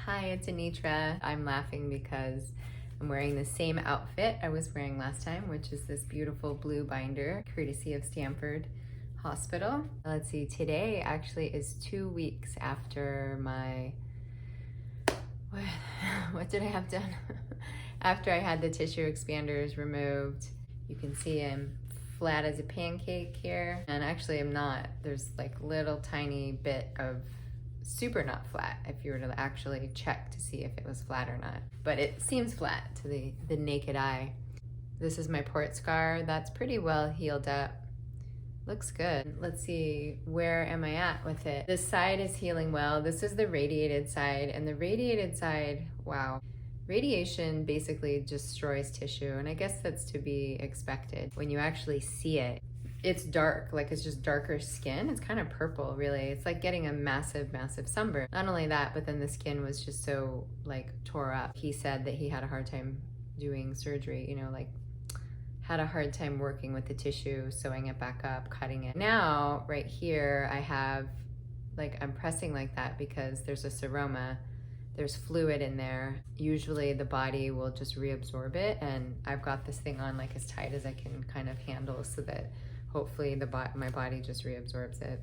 Hi, it's Anitra. I'm laughing because I'm wearing the same outfit I was wearing last time, which is this beautiful blue binder, courtesy of Stanford Hospital. Let's see, today actually is 2 weeks after my, what did I have done? After I had the tissue expanders removed. You can see I'm flat as a pancake here, and actually I'm not. There's like little tiny bit of super not flat if you were to actually check to see if it was flat or not, but it seems flat to the naked eye. This is my port scar. That's pretty well healed up. Looks good. Let's see, where am I at with it? This side is healing well. This is the radiated side, and the radiated side, wow. Radiation basically destroys tissue, and I guess that's to be expected. When you actually see it, it's dark, like it's just darker skin. It's kind of purple, really. It's like getting a massive sunburn. Not only that, but then the skin was just so like tore up. He said that he had a hard time doing surgery, you know, like had a hard time working with the tissue, sewing it back up, cutting it. Now, right here, I have, like, I'm pressing like that because there's a seroma. There's fluid in there. Usually the body will just reabsorb it, and I've got this thing on like as tight as I can kind of handle so that hopefully my body just reabsorbs it.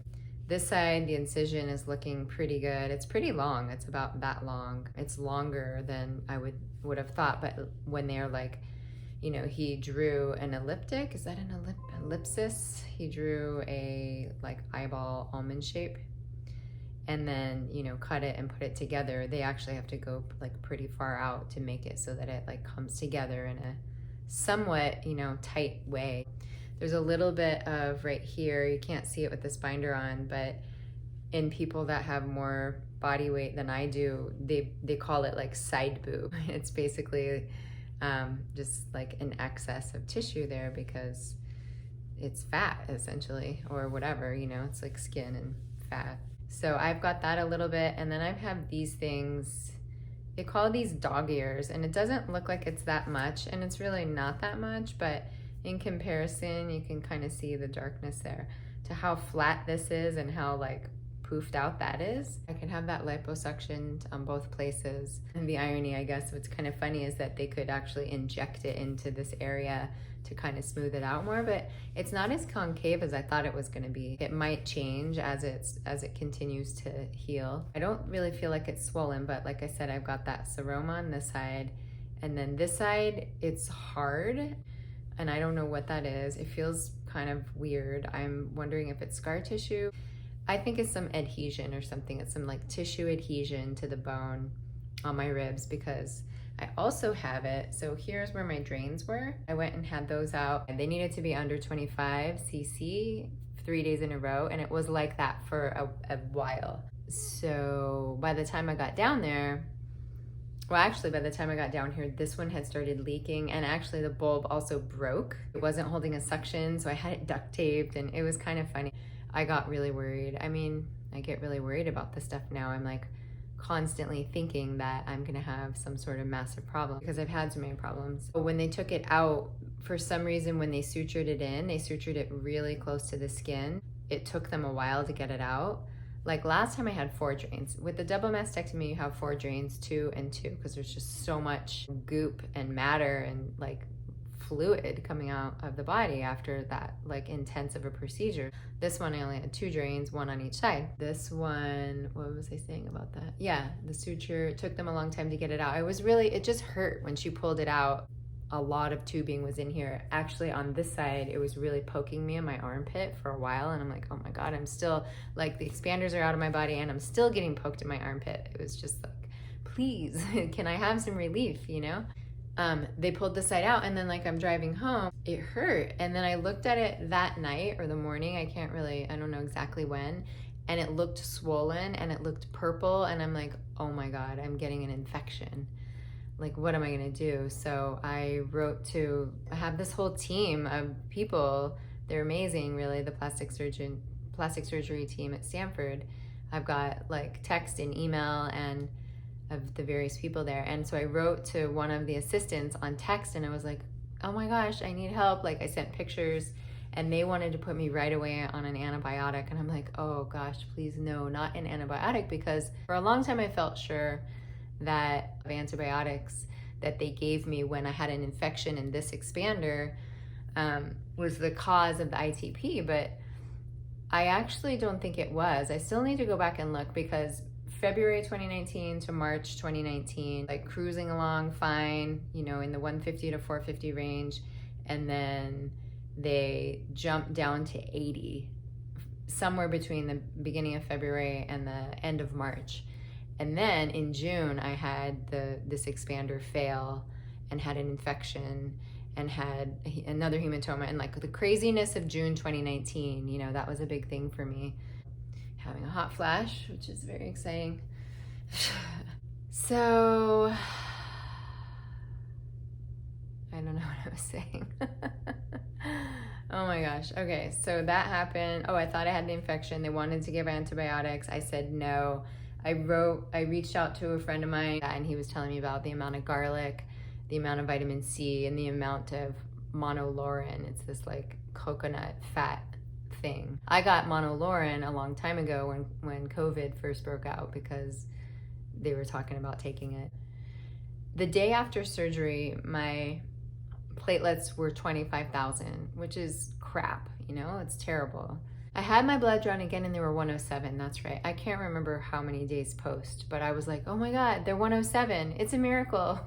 This side, the incision is looking pretty good. It's pretty long. It's about that long. It's longer than I would have thought, but when they're like, you know, he drew an elliptic. Is that an ellipsis? He drew a like eyeball almond shape, and then, you know, cut it and put it together. They actually have to go like pretty far out to make it so that it like comes together in a somewhat, you know, tight way. There's a little bit of right here, you can't see it with this binder on, but in people that have more body weight than I do, they call it like side boob. It's basically just like an excess of tissue there because it's fat essentially, or whatever, you know, it's like skin and fat. So I've got that a little bit, and then I have these things, they call these dog ears, and it doesn't look like it's that much, and it's really not that much, but in comparison, you can kind of see the darkness there to how flat this is and how like poofed out that is. I can have that liposuctioned on both places. And the irony, I guess, what's kind of funny is that they could actually inject it into this area to kind of smooth it out more, but it's not as concave as I thought it was going to be. It might change as it continues to heal. I don't really feel like it's swollen, but like I said, I've got that seroma on this side, and then this side, it's hard, and I don't know what that is. It feels kind of weird. I'm wondering if it's scar tissue. I think it's some adhesion or something. It's some like tissue adhesion to the bone on my ribs, because I also have it. So here's where my drains were. I went and had those out, and they needed to be under 25 cc 3 days in a row, and it was like that for a while. So by the time I got down there, well, actually, by the time I got down here, this one had started leaking, and actually the bulb also broke. It wasn't holding a suction, so I had it duct taped, and it was kind of funny. I got really worried. I mean, I get really worried about this stuff now. I'm like constantly thinking that I'm gonna have some sort of massive problem because I've had so many problems. But when they took it out, for some reason, when they sutured it in, they sutured it really close to the skin. It took them a while to get it out. Like last time I had 4 drains. With the double mastectomy, you have 4 drains, 2 and 2, because there's just so much goop and matter and like fluid coming out of the body after that like intense of a procedure. This one I only had 2 drains, 1 on each side. This one, what was I saying about that? Yeah, the suture, it took them a long time to get it out. It just hurt when she pulled it out. A lot of tubing was in here. Actually, on this side, it was really poking me in my armpit for a while, and I'm like, oh my God, I'm still, like, the expanders are out of my body, and I'm still getting poked in my armpit. It was just like, please, can I have some relief, you know? They pulled the side out, and then like I'm driving home, it hurt. And then I looked at it that night or the morning, I don't know exactly when, and it looked swollen and it looked purple, and I'm like, oh my God, I'm getting an infection. Like, what am I gonna do? So I have this whole team of people. They're amazing, really, the plastic surgery team at Stanford. I've got like text and email and of the various people there. And so I wrote to one of the assistants on text, and I was like, oh my gosh, I need help. Like, I sent pictures, and they wanted to put me right away on an antibiotic. And I'm like, oh gosh, please no, not an antibiotic, because for a long time I felt sure that antibiotics that they gave me when I had an infection in this expander was the cause of the ITP, but I actually don't think it was. I still need to go back and look, because February 2019 to March 2019, like cruising along fine, you know, in the 150 to 450 range, and then they jumped down to 80 somewhere between the beginning of February and the end of March. And then in June, I had this expander fail and had an infection and had another hematoma. And like the craziness of June 2019, you know, that was a big thing for me. Having a hot flash, which is very exciting. So, I don't know what I was saying. Oh my gosh. Okay, so that happened. Oh, I thought I had the infection. They wanted to give antibiotics. I said no. I reached out to a friend of mine, and he was telling me about the amount of garlic, the amount of vitamin C, and the amount of monolaurin. It's this like coconut fat thing. I got monolaurin a long time ago when COVID first broke out, because they were talking about taking it. The day after surgery, my platelets were 25,000, which is crap, you know, it's terrible. I had my blood drawn again and they were 107, that's right. I can't remember how many days post, but I was like, oh my God, they're 107, it's a miracle.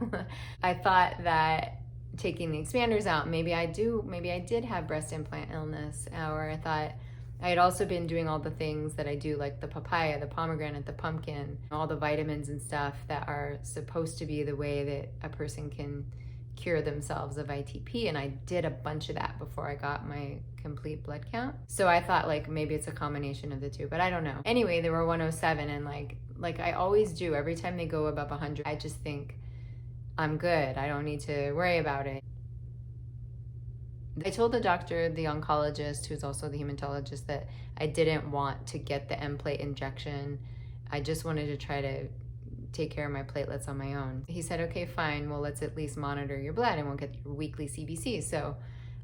I thought that taking the expanders out, maybe I did have breast implant illness, or I thought I had also been doing all the things that I do, like the papaya, the pomegranate, the pumpkin, all the vitamins and stuff that are supposed to be the way that a person can cure themselves of ITP, and I did a bunch of that before I got my complete blood count. So I thought like maybe it's a combination of the two, but I don't know. Anyway, they were 107, and like I always do, every time they go above 100, I just think I'm good. I don't need to worry about it. I told the doctor, the oncologist, who's also the hematologist, that I didn't want to get the M plate injection. I just wanted to try to take care of my platelets on my own. He said, okay, fine, well, let's at least monitor your blood and we'll get your weekly CBC. So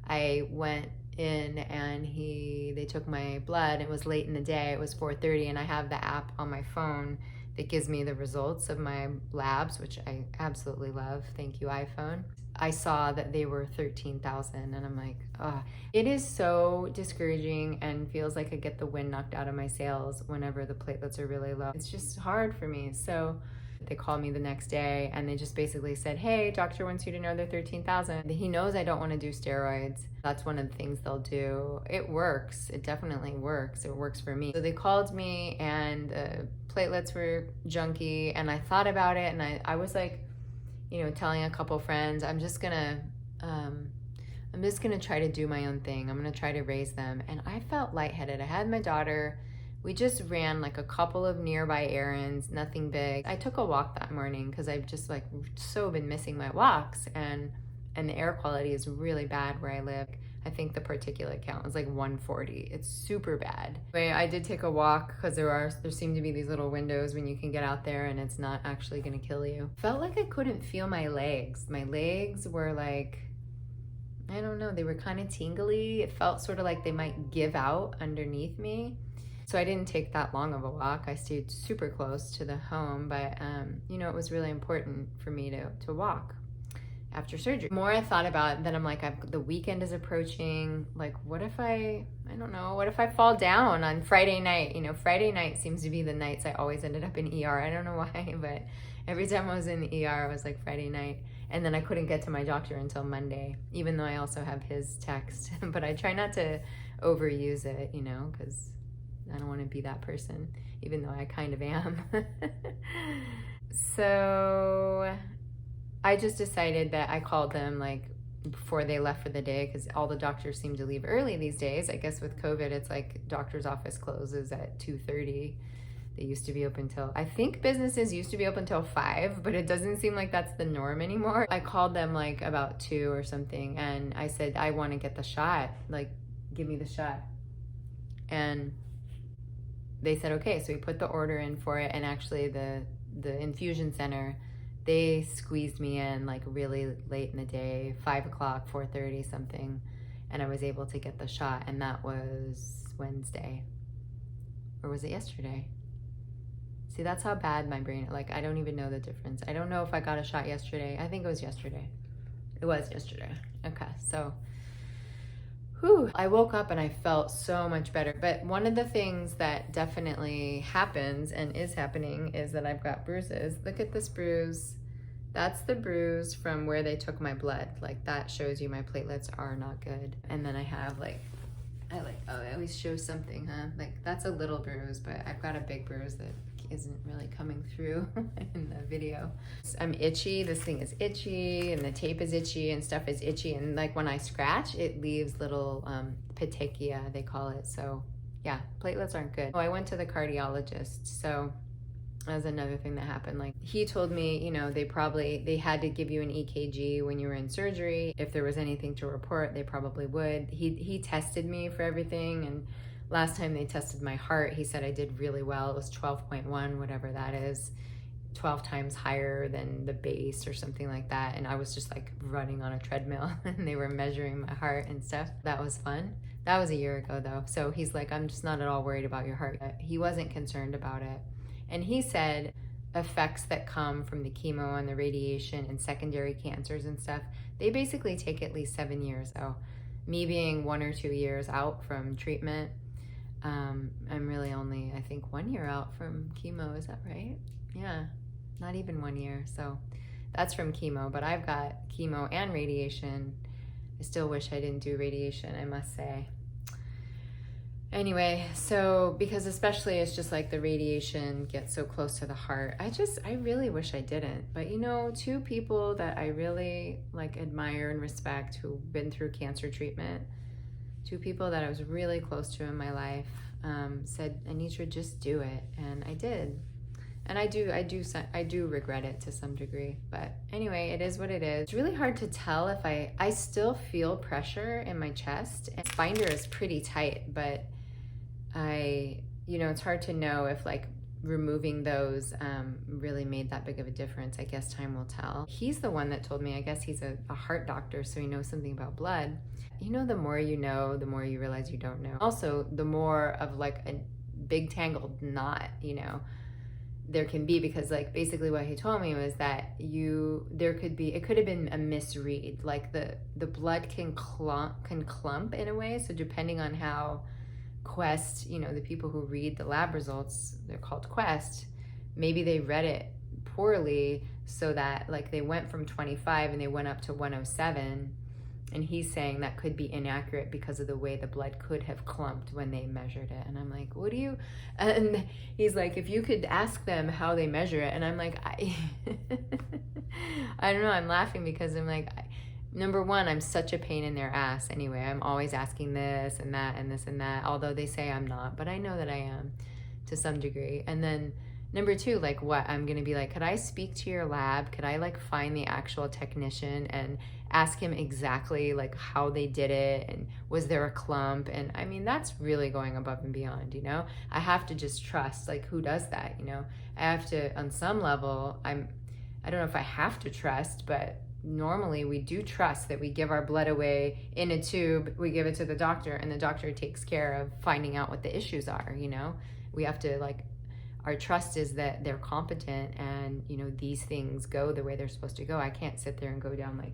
I went in and they took my blood. It was late in the day, it was 4:30, and I have the app on my phone that gives me the results of my labs, which I absolutely love. Thank you, iPhone. I saw that they were 13,000, and I'm like, oh, it is so discouraging and feels like I get the wind knocked out of my sails whenever the platelets are really low. It's just hard for me. So they called me the next day and they just basically said, hey, doctor wants you to know they're 13,000. He knows I don't want to do steroids. That's one of the things they'll do. It works. It definitely works. It works for me. So they called me, and platelets were junky, and I thought about it, and I was like, you know, telling a couple friends, I'm just gonna try to do my own thing. I'm gonna try to raise them. And I felt lightheaded. I had my daughter. We just ran like a couple of nearby errands, nothing big. I took a walk that morning because I've just like so been missing my walks, and the air quality is really bad where I live. I think the particulate count was like 140. It's super bad. But I did take a walk because there seem to be these little windows when you can get out there and it's not actually gonna kill you. Felt like I couldn't feel my legs. My legs were like, I don't know, they were kind of tingly. It felt sort of like they might give out underneath me. So I didn't take that long of a walk. I stayed super close to the home, but you know, it was really important for me to walk after surgery. The more I thought about it, then I'm like, the weekend is approaching. Like, what if I don't know, what if I fall down on Friday night? You know, Friday night seems to be the nights I always ended up in ER. I don't know why, but every time I was in the ER, it was like Friday night. And then I couldn't get to my doctor until Monday, even though I also have his text. But I try not to overuse it, you know, because I don't want to be that person, even though I kind of am. So I just decided that I called them like before they left for the day, because all the doctors seem to leave early these days. I guess with COVID, it's like doctor's office closes at 2:30. They used to be open till, I think businesses used to be open till 5, but it doesn't seem like that's the norm anymore. I called them like about 2 or something, and I said, I want to get the shot, like give me the shot. And they said, okay. So we put the order in for it, and actually the infusion center, they squeezed me in like really late in the day, 5 o'clock, 4:30 something, and I was able to get the shot, and that was Wednesday. Or was it yesterday? See, that's how bad my brain, like, I don't even know the difference. I don't know if I got a shot yesterday. I think it was yesterday. It was yesterday. Okay, so, whew. I woke up and I felt so much better. But one of the things that definitely happens and is happening is that I've got bruises. Look at this bruise. That's the bruise from where they took my blood. Like, that shows you my platelets are not good. And then I have like, I always show something, huh? Like, that's a little bruise, but I've got a big bruise that isn't really coming through in the video. I'm itchy, this thing is itchy, and the tape is itchy, and stuff is itchy, and like when I scratch, it leaves little petechia, they call it. So yeah, platelets aren't good. Oh, I went to the cardiologist, so that was another thing that happened. Like, he told me, you know, they had to give you an EKG when you were in surgery. If there was anything to report, they probably would. He tested me for everything, and last time they tested my heart, he said I did really well. It was 12.1, whatever that is, 12 times higher than the base or something like that. And I was just like running on a treadmill and they were measuring my heart and stuff. That was fun. That was a year ago though. So he's like, I'm just not at all worried about your heart. He wasn't concerned about it. And he said effects that come from the chemo and the radiation and secondary cancers and stuff, they basically take at least 7 years. So me being 1 or 2 years out from treatment, I'm really only, I think, 1 year out from chemo. Is that right? Yeah, not even 1 year. So that's from chemo, but I've got chemo and radiation. I still wish I didn't do radiation, I must say. Anyway, so because especially it's just like the radiation gets so close to the heart, I really wish I didn't. But you know, 2 people that I really like admire and respect who've been through cancer treatment, 2 people that I was really close to in my life, said, Anitra, just do it. And I did. And I do regret it to some degree. But anyway, it is what it is. It's really hard to tell if I still feel pressure in my chest. And binder is pretty tight, but it's hard to know if like removing those really made that big of a difference. I guess time will tell. He's the one that told me, I guess he's a heart doctor, so he knows something about blood. You know, the more you know, the more you realize you don't know. Also, the more of like a big tangled knot, you know, there can be, because like basically what he told me was that it could have been a misread. Like the blood can clump in a way. So depending on how Quest, you know, the people who read the lab results, they're called Quest, maybe they read it poorly, so that like they went from 25 and they went up to 107, and he's saying that could be inaccurate because of the way the blood could have clumped when they measured it. And I'm like, and he's like, if you could ask them how they measure it. And I'm like, I don't know, I'm laughing because I'm like, number one, I'm such a pain in their ass anyway. I'm always asking this and that and this and that, although they say I'm not, but I know that I am to some degree. And then number two, like what? I'm gonna be like, could I speak to your lab? Could I like find the actual technician and ask him exactly like how they did it, and was there a clump? And I mean, that's really going above and beyond, you know? I have to just trust, like, who does that, you know? I have to, on some level, I don't know if I have to trust, but normally we do trust that we give our blood away in a tube, we give it to the doctor, and the doctor takes care of finding out what the issues are, you know? We have to, like, our trust is that they're competent and, you know, these things go the way they're supposed to go. I can't sit there and go down, like,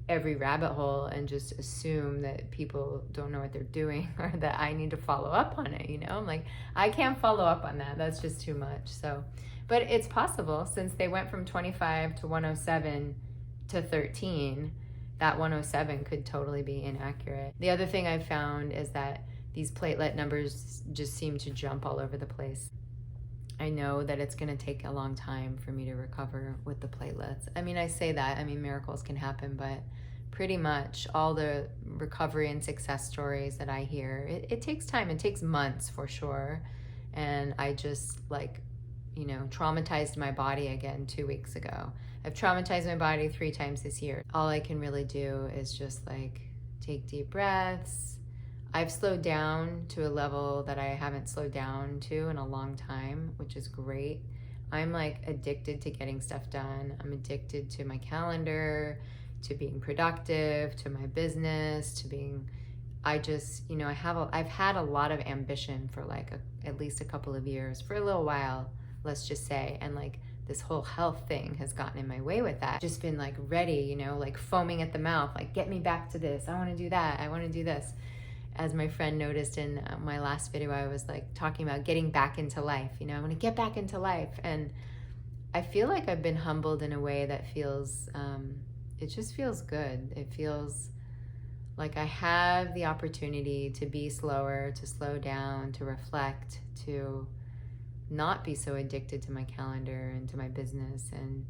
every rabbit hole and just assume that people don't know what they're doing, or that I need to follow up on it, you know? I'm like, I can't follow up on that. That's just too much. So, but it's possible, since they went from 25 to 107 to 13, that 107 could totally be inaccurate. The other thing I've found is that these platelet numbers just seem to jump all over the place. I know that it's gonna take a long time for me to recover with the platelets. I mean, I say that, I mean, miracles can happen, but pretty much all the recovery and success stories that I hear, it takes time, it takes months for sure. And I just, like, you know, traumatized my body again 2 weeks ago. I've traumatized my body 3 times this year. All I can really do is just like take deep breaths. I've slowed down to a level that I haven't slowed down to in a long time, which is great. I'm like addicted to getting stuff done. I'm addicted to my calendar, to being productive, to my business, to being, I just, you know, I've had a lot of ambition for like at least a couple of years, for a little while. let's just say, and like this whole health thing has gotten in my way with that. Just been like ready, you know, like foaming at the mouth, like get me back to this. I want to do that. I want to do this. As my friend noticed in my last video, I was like talking about getting back into life. You know, I want to get back into life. And I feel like I've been humbled in a way that feels, it just feels good. It feels like I have the opportunity to be slower, to slow down, to reflect, to not be so addicted to my calendar and to my business. And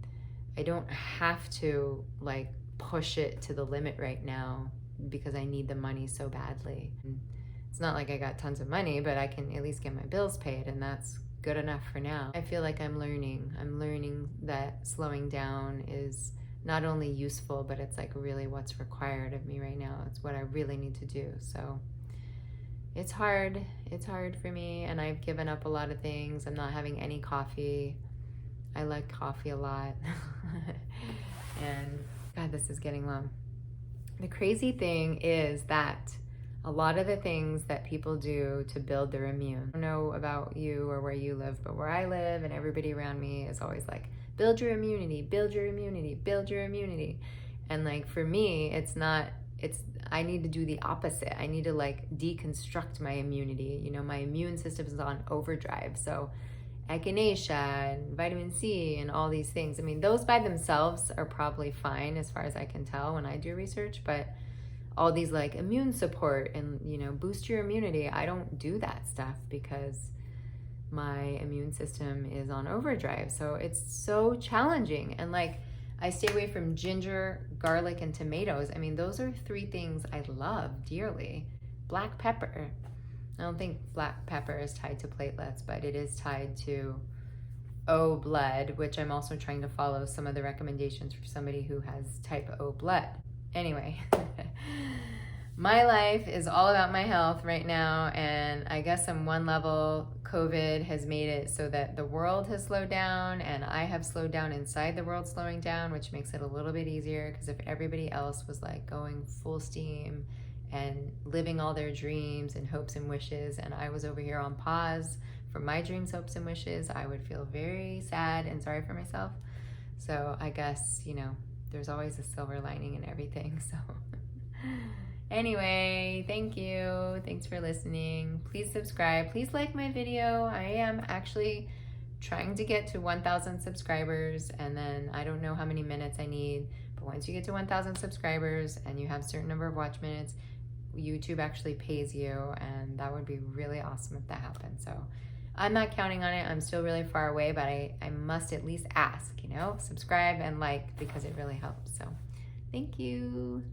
I don't have to like push it to the limit right now because I need the money so badly. And it's not like I got tons of money, but I can at least get my bills paid, and that's good enough for now. I feel like I'm learning that slowing down is not only useful, but it's like really what's required of me right now. It's what I really need to do. So it's hard for me, and I've given up a lot of things. I'm not having any coffee. I like coffee a lot. And God, this is getting long. The crazy thing is that a lot of the things that people do to build their immune, I don't know about you or where you live, but where I live and everybody around me is always like, build your immunity, build your immunity, build your immunity. And like for me, I need to do the opposite. I need to like deconstruct my immunity. You know, my immune system is on overdrive. So echinacea and vitamin C and all these things. I mean, those by themselves are probably fine as far as I can tell when I do research, but all these like immune support and, you know, boost your immunity, I don't do that stuff because my immune system is on overdrive. So it's so challenging. And like, I stay away from ginger, garlic, and tomatoes. I mean, those are 3 things I love dearly. Black pepper. I don't think black pepper is tied to platelets, but it is tied to O blood, which I'm also trying to follow some of the recommendations for somebody who has type O blood. Anyway, my life is all about my health right now, and I guess on one level, COVID has made it so that the world has slowed down, and I have slowed down inside the world slowing down, which makes it a little bit easier, because if everybody else was like going full steam and living all their dreams and hopes and wishes, and I was over here on pause for my dreams, hopes, and wishes, I would feel very sad and sorry for myself. So I guess, you know, there's always a silver lining in everything. So anyway, thank you. Thanks for listening. Please subscribe. Please like my video. I am actually trying to get to 1,000 subscribers, and then I don't know how many minutes I need, but once you get to 1,000 subscribers and you have a certain number of watch minutes, YouTube actually pays you, and that would be really awesome if that happened. So I'm not counting on it. I'm still really far away, but I must at least ask, you know, subscribe and like, because it really helps. So thank you.